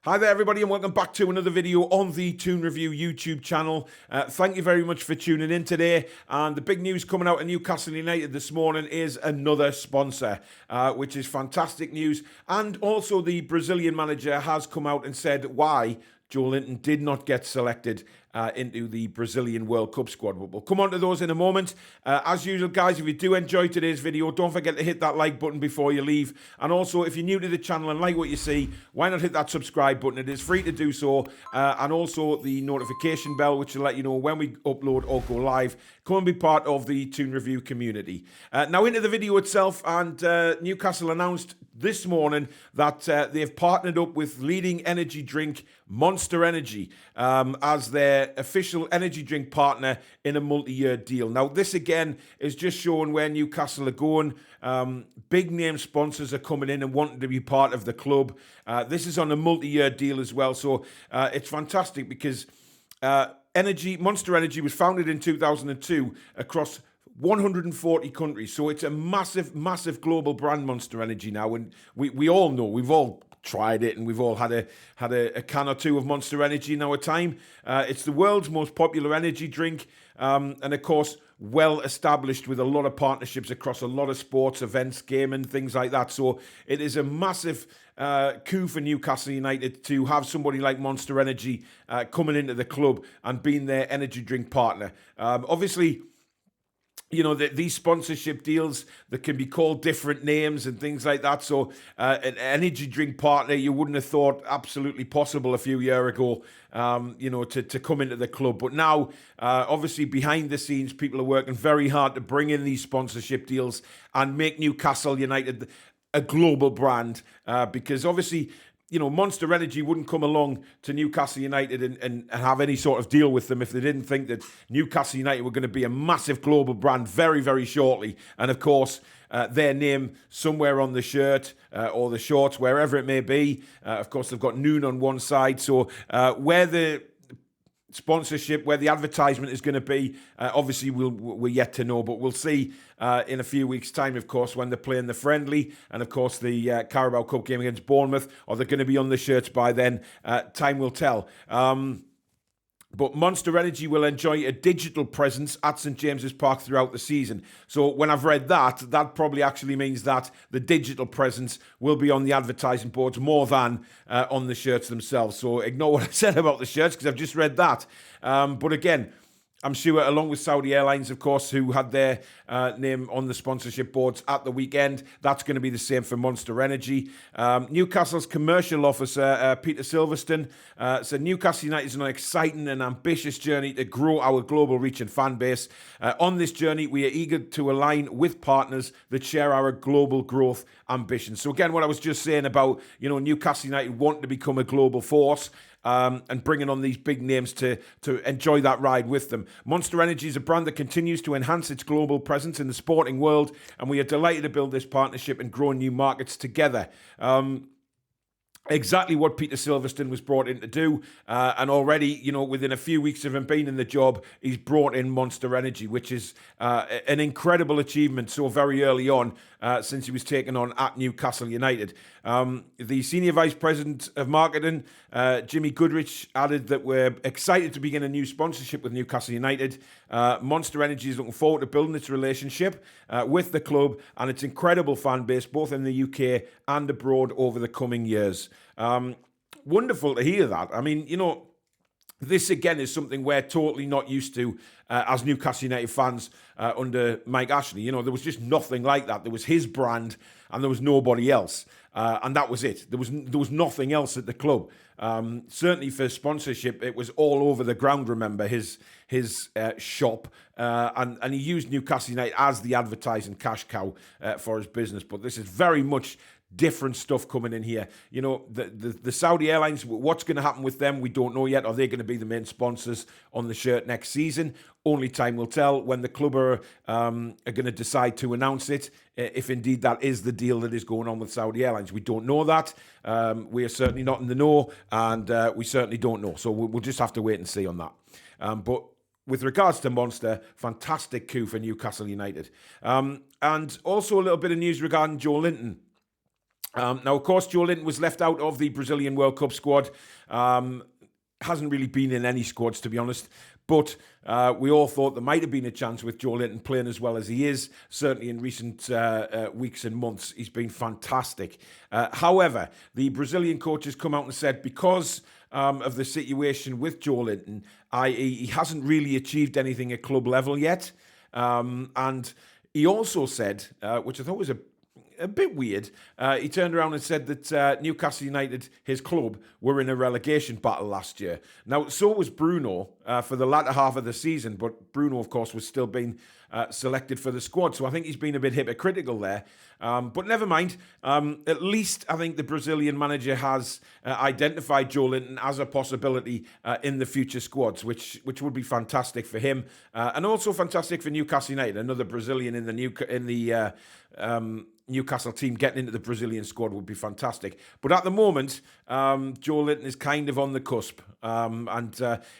Hi there everybody and welcome back to another video on the Toon Review YouTube channel. Thank you very much for tuning in today, and the big news coming out of Newcastle United this morning is another sponsor, which is fantastic news. And also the Brazilian manager has come out and said why Joelinton did not get selected into the Brazilian World Cup squad. But we'll come on to those in a moment. As usual, guys, if you do enjoy today's video, don't forget to hit that like button before you leave. And also, if you're new to the channel and like what you see, why not hit that subscribe button? It is free to do so. And also the notification bell, which will let you know when we upload or go live. Come and be part of the Toon Review community. Now into the video itself, and Newcastle announced this morning that they've partnered up with leading energy drink Monster Energy as their official energy drink partner in a multi-year deal. Now, this again is just showing where Newcastle are going. Big name sponsors are coming in and wanting to be part of the club. This is on a multi-year deal as well, so it's fantastic because Monster Energy was founded in 2002 across 140 countries, so it's a massive, massive global brand, Monster Energy now, and we all know, we've all tried it, and we've all had a can or two of Monster Energy in our time. It's the world's most popular energy drink, and of course, well established with a lot of partnerships across a lot of sports, events, gaming, things like that. So it is a massive coup for Newcastle United to have somebody like Monster Energy coming into the club and being their energy drink partner. Obviously, you know, these sponsorship deals that can be called different names and things like that. So an energy drink partner, you wouldn't have thought absolutely possible a few years ago, you know, to come into the club. But now, obviously, behind the scenes, people are working very hard to bring in these sponsorship deals and make Newcastle United a global brand. Because obviously, you know, Monster Energy wouldn't come along to Newcastle United and have any sort of deal with them if they didn't think that Newcastle United were going to be a massive global brand very, very shortly. And of course, their name somewhere on the shirt or the shorts, wherever it may be. Of course, they've got Noon on one side. So where the sponsorship, where the advertisement is going to be, obviously we're yet to know, but we'll see in a few weeks' time, of course, when they're playing the friendly, and of course the Carabao Cup game against Bournemouth. Are they going to be on the shirts by then? Time will tell. But Monster Energy will enjoy a digital presence at St James's Park throughout the season. So when I've read that, that probably actually means that the digital presence will be on the advertising boards more than on the shirts themselves. So ignore what I said about the shirts because I've just read that. But again, I'm sure, along with Saudi Airlines, of course, who had their name on the sponsorship boards at the weekend, that's going to be the same for Monster Energy. Newcastle's commercial officer, Peter Silverstone, said Newcastle United is on an exciting and ambitious journey to grow our global reach and fan base. On this journey, we are eager to align with partners that share our global growth ambitions. So again, what I was just saying about, you know, Newcastle United wanting to become a global force, and bringing on these big names to enjoy that ride with them. Monster Energy is a brand that continues to enhance its global presence in the sporting world, and we are delighted to build this partnership and grow new markets together. Exactly what Peter Silverstone was brought in to do, and already, you know, within a few weeks of him being in the job, he's brought in Monster Energy, which is an incredible achievement so very early on, since he was taken on at Newcastle United. The Senior Vice President of Marketing, Jimmy Goodrich, added that we're excited to begin a new sponsorship with Newcastle United. Monster Energy is looking forward to building its relationship with the club and its incredible fan base, both in the UK and abroad over the coming years. Wonderful to hear that. I mean, you know, this again is something we're totally not used to as Newcastle United fans under Mike Ashley. You know, there was just nothing like that. There was his brand and there was nobody else. And that was it. There was nothing else at the club. Certainly for sponsorship, it was all over the ground, remember, his shop. And he used Newcastle United as the advertising cash cow for his business. But this is very much different stuff coming in here. You know, the Saudi Airlines, what's going to happen with them, we don't know yet. Are they going to be the main sponsors on the shirt next season? Only time will tell when the club are going to decide to announce it, if indeed that is the deal that is going on with Saudi Airlines. We don't know that. We are certainly not in the know, and we certainly don't know. So we'll just have to wait and see on that. But with regards to Monster, fantastic coup for Newcastle United. And also a little bit of news regarding Joelinton. Now, of course, Joelinton was left out of the Brazilian World Cup squad. Hasn't really been in any squads, to be honest. But we all thought there might have been a chance with Joelinton playing as well as he is. Certainly in recent weeks and months, he's been fantastic. However, the Brazilian coach has come out and said because of the situation with Joelinton, i.e. he hasn't really achieved anything at club level yet. And he also said, which I thought was a bit weird. He turned around and said that Newcastle United, his club, were in a relegation battle last year. Now, so was Bruno for the latter half of the season, but Bruno, of course, was still being selected for the squad. So I think he's been a bit hypocritical there. But never mind. At least I think the Brazilian manager has identified Joelinton as a possibility in the future squads, which would be fantastic for him, and also fantastic for Newcastle United. Another Brazilian in the Newcastle team getting into the Brazilian squad would be fantastic. But at the moment, Joelinton is kind of on the cusp. And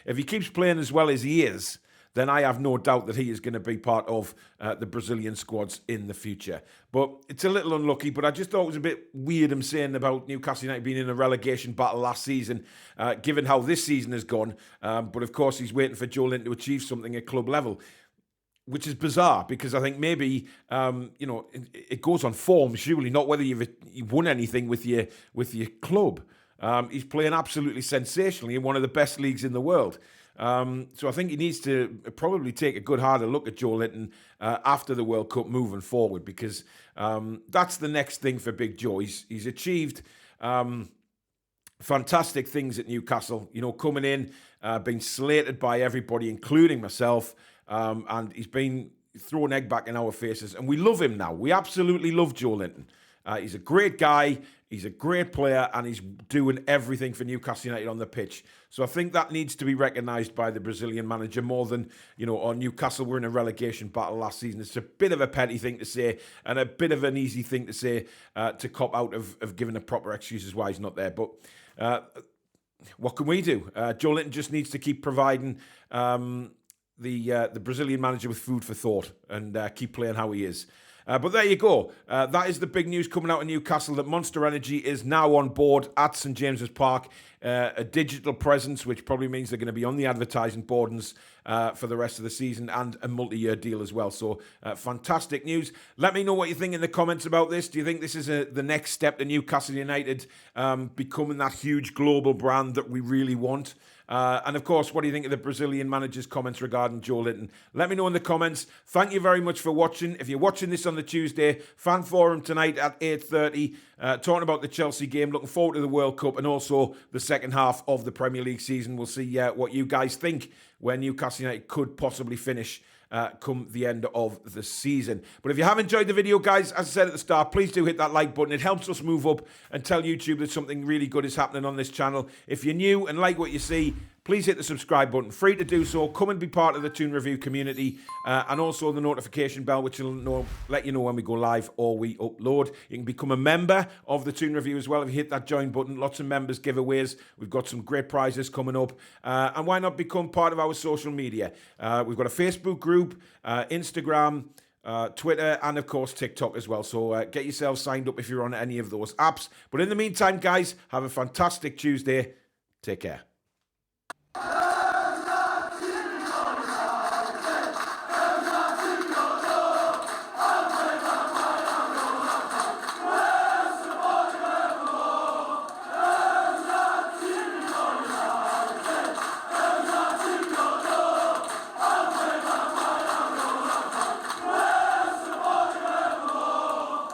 if he keeps playing as well as he is, then I have no doubt that he is going to be part of the Brazilian squads in the future. But it's a little unlucky, but I just thought it was a bit weird him saying about Newcastle United being in a relegation battle last season, given how this season has gone. But of course, he's waiting for Joelinton to achieve something at club level, which is bizarre because I think maybe it goes on form, surely, not whether you've won anything with your club. He's playing absolutely sensationally in one of the best leagues in the world. So I think he needs to probably take a good harder look at Joelinton after the World Cup moving forward, because that's the next thing for Big Joe. He's achieved fantastic things at Newcastle, coming in, being slated by everybody, including myself. And he's been throwing egg back in our faces. And we love him now. We absolutely love Joelinton. He's a great guy. He's a great player. And he's doing everything for Newcastle United on the pitch. So I think that needs to be recognised by the Brazilian manager more than, Newcastle were in a relegation battle last season. It's a bit of a petty thing to say and a bit of an easy thing to say to cop out of giving a proper excuses why he's not there. But what can we do? Joelinton just needs to keep providing the Brazilian manager with food for thought and keep playing how he is. But there you go. That is the big news coming out of Newcastle, that Monster Energy is now on board at St James's Park. A digital presence, which probably means they're going to be on the advertising boards for the rest of the season, and a multi-year deal as well. So fantastic news. Let me know what you think in the comments about this. Do you think this is the next step to Newcastle United becoming that huge global brand that we really want? And of course, what do you think of the Brazilian manager's comments regarding Joelinton? Let me know in the comments. Thank you very much for watching. If you're watching this on the Tuesday, fan forum tonight at 8:30, talking about the Chelsea game. Looking forward to the World Cup and also the second half of the Premier League season. We'll see what you guys think where Newcastle United could possibly finish come the end of the season. But if you have enjoyed the video, guys, as I said at the start, please do hit that like button. It helps us move up and tell YouTube that something really good is happening on this channel. If you're new and like what you see, please hit the subscribe button. Free to do so. Come and be part of the Toon Review community, and also the notification bell, which will let you know when we go live or we upload. You can become a member of the Toon Review as well if you hit that join button. Lots of members giveaways. We've got some great prizes coming up. And why not become part of our social media? We've got a Facebook group, Instagram, Twitter, and of course TikTok as well. So get yourself signed up if you're on any of those apps. But in the meantime, guys, have a fantastic Tuesday. Take care.